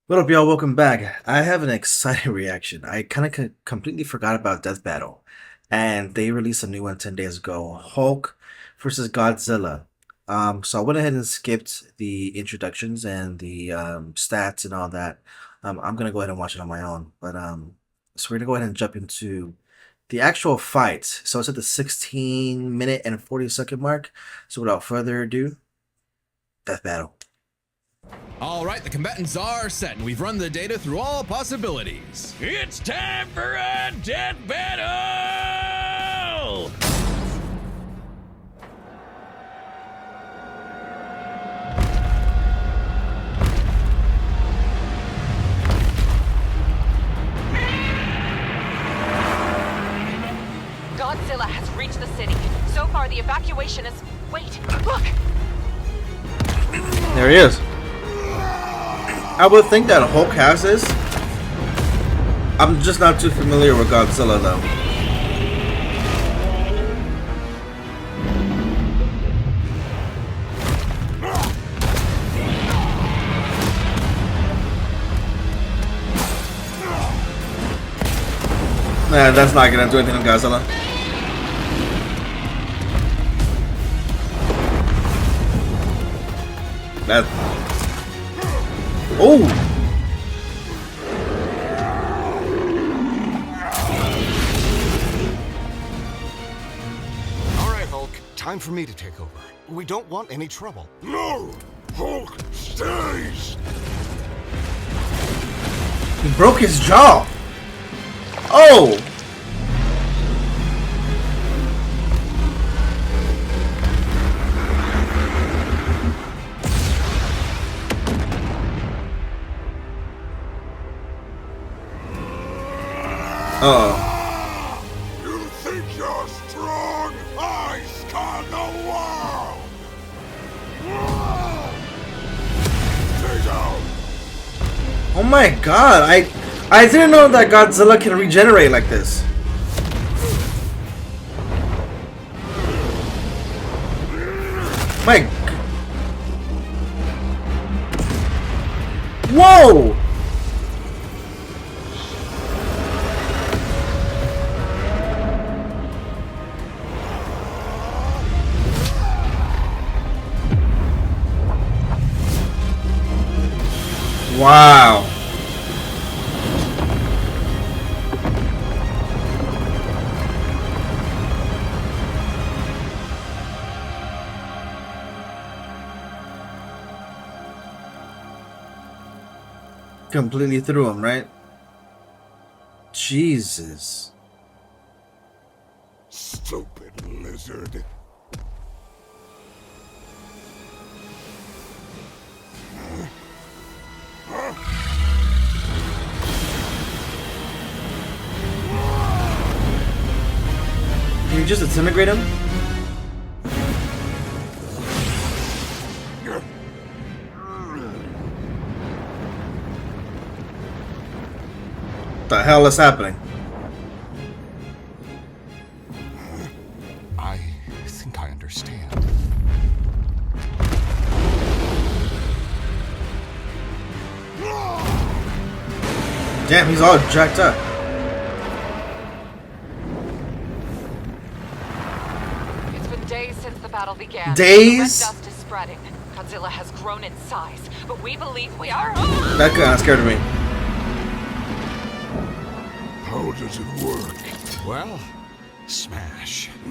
What up, y'all? Welcome back. I have an exciting reaction. I kind of completely forgot about Death Battle, and they released a new one 10 days ago. Hulk versus Godzilla. So I went ahead and skipped the introductions and the stats and all that. I'm gonna go ahead and watch it on my own. So we're gonna go ahead and jump into the actual fight. So it's at the 16-minute and 40-second mark. So without further ado, Death Battle. All right, the combatants are set, and we've run the data through all possibilities. It's time for a death battle! Godzilla has reached the city. So far, the evacuation is... Wait, look! There he is. I would think that Hulk has this. I'm just not too familiar with Godzilla though. Nah, that's not gonna do anything to Godzilla. That. Oh! All right, Hulk. Time for me to take over. We don't want any trouble. No! Hulk stays! He broke his jaw! Oh! Uh-oh. You think you're strong? I scan the world! Stay down! Oh my god, I didn't know that Godzilla can regenerate like this. My... Whoa! Wow. Completely threw him, right? Jesus. Stupid lizard. Can you just disintegrate him? What the hell is happening? I think I understand. Damn, he's all jacked up. It's been days since the battle began. Days? The red dust is spreading. Godzilla has grown in size, but we believe we are... That kind of scared me. How does it work? Well, smash. A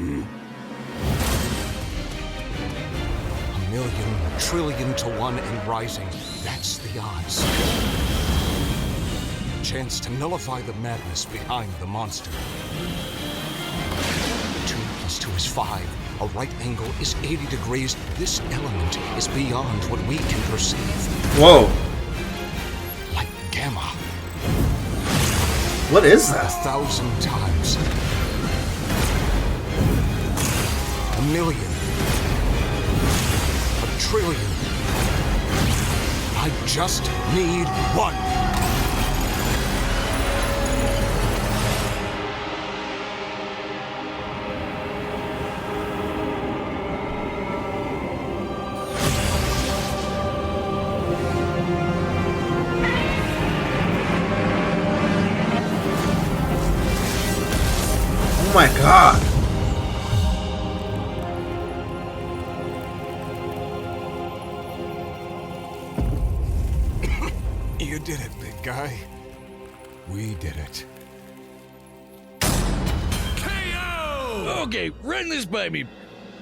million, trillion to one and rising. That's the odds. Chance to nullify the madness behind the monster. 2 + 2 is 5. A right angle is 80 degrees. This element is beyond what we can perceive. Whoa. Like gamma. What is that? 1,000 times. A million. A trillion. I just need one. my god. You did it, big guy. We did it. KO! Okay, run this by me.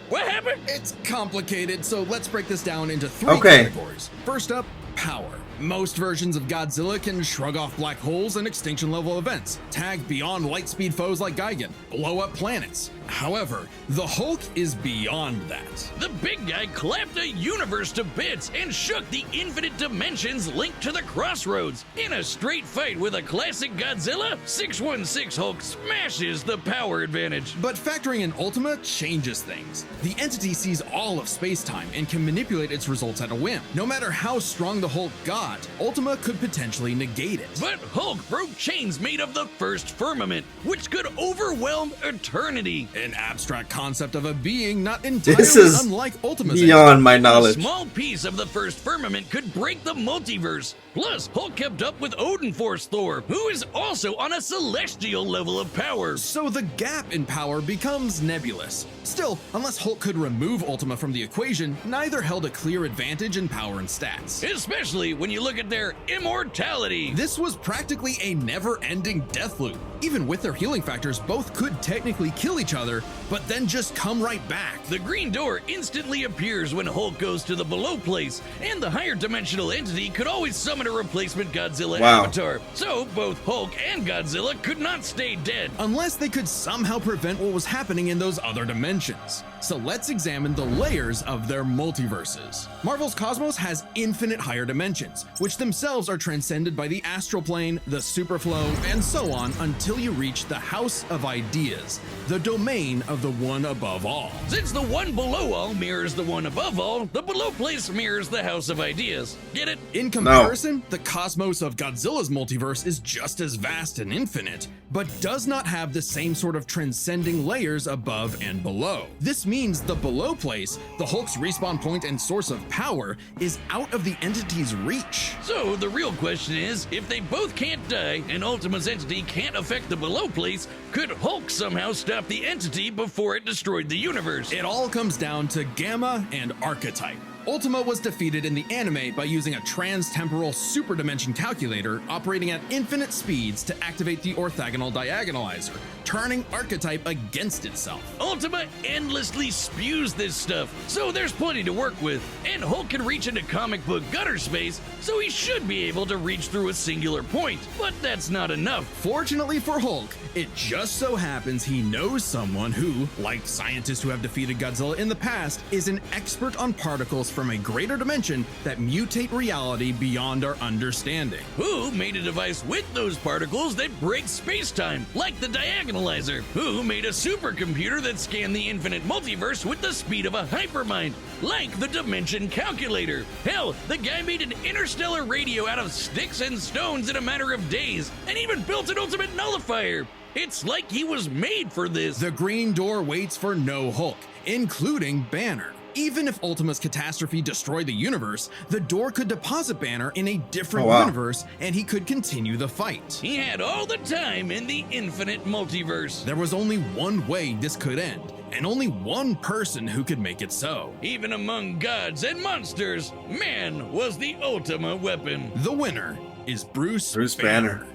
What happened? It's complicated, so let's break this down into three Okay. categories. First up, power. Most versions of Godzilla can shrug off black holes and extinction level events, tag beyond light speed foes like Gigan, blow up planets. However, the Hulk is beyond that. The big guy clapped a universe to bits and shook the infinite dimensions linked to the crossroads. In a straight fight with a classic Godzilla, 616 Hulk smashes the power advantage. But factoring in Ultima changes things. The entity sees all of space-time and can manipulate its results at a whim. No matter how strong the Hulk got, Ultima could potentially negate it. But Hulk broke chains made of the first firmament, which could overwhelm eternity. An abstract concept of a being not entirely This is unlike Ultima's beyond my A knowledge. small piece of the first firmament could break the multiverse. Plus, Hulk kept up with Odin Force Thor, who is also on a celestial level of power. So the gap in power becomes nebulous. Still, unless Hulk could remove Ultima from the equation, neither held a clear advantage in power and stats. Especially when you look at their immortality. This was practically a never-ending death loop. Even with their healing factors, both could technically kill each other, but then just come right back. The green door instantly appears when Hulk goes to the below place, and the higher dimensional entity could always summon a replacement Godzilla Wow. avatar. So both Hulk and Godzilla could not stay dead. Unless they could somehow prevent what was happening in those other dimensions. So let's examine the layers of their multiverses. Marvel's cosmos has infinite higher dimensions, which themselves are transcended by the astral plane, the superflow, and so on until you reach the House of Ideas, the domain of the one above all. Since the one below all mirrors the one above all, the below place mirrors the House of Ideas. Get it? In comparison, the cosmos of Godzilla's multiverse is just as vast and infinite, but does not have the same sort of transcending layers above and below. This means the below place, the Hulk's respawn point and source of power, is out of the entity's reach. So the real question is, if they both can't die and Ultima's entity can't affect the below place, could Hulk somehow stop the entity before it destroyed the universe? It all comes down to Gamma and Archetype. Ultima was defeated in the anime by using a trans-temporal superdimension calculator operating at infinite speeds to activate the orthogonal diagonalizer, turning Archetype against itself. Ultima endlessly spews this stuff, so there's plenty to work with. And Hulk can reach into comic book gutter space, so he should be able to reach through a singular point. But that's not enough. Fortunately for Hulk, it just so happens he knows someone who, like scientists who have defeated Godzilla in the past, is an expert on particles from a greater dimension that mutate reality beyond our understanding. Who made a device with those particles that breaks space-time, like the diagonalizer? Who made a supercomputer that scanned the infinite multiverse with the speed of a hypermind, like the dimension calculator? Hell, the guy made an interstellar radio out of sticks and stones in a matter of days, and even built an ultimate nullifier. It's like he was made for this. The Green Door waits for no Hulk, including Banner. Even if Ultima's catastrophe destroyed the universe, the door could deposit Banner in a different universe and he could continue the fight. He had all the time in the infinite multiverse. There was only one way this could end, and only one person who could make it so. Even among gods and monsters, man was the Ultima weapon. The winner is Bruce Banner.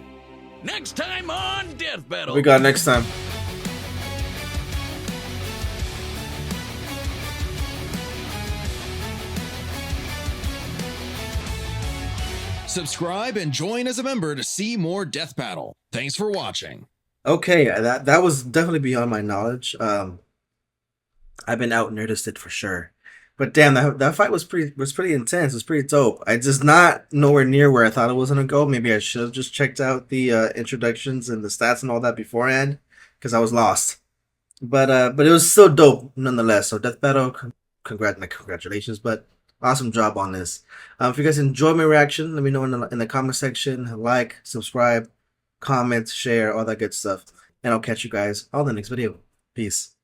Next time on Death Battle. What we got next time? Subscribe and join as a member to see more Death Battle. Thanks for watching. Okay, that was definitely beyond my knowledge. I've been out nerdisted it for sure. But damn, that fight was pretty intense. It was pretty dope. I just not nowhere near where I thought it was gonna go. Maybe I should have just checked out the introductions and the stats and all that beforehand, because I was lost. But it was still dope nonetheless. So Death Battle, congratulations, but awesome job on this. If you guys enjoyed my reaction, let me know in the comment section. Like, subscribe, comment, share, all that good stuff. And I'll catch you guys on the next video. Peace.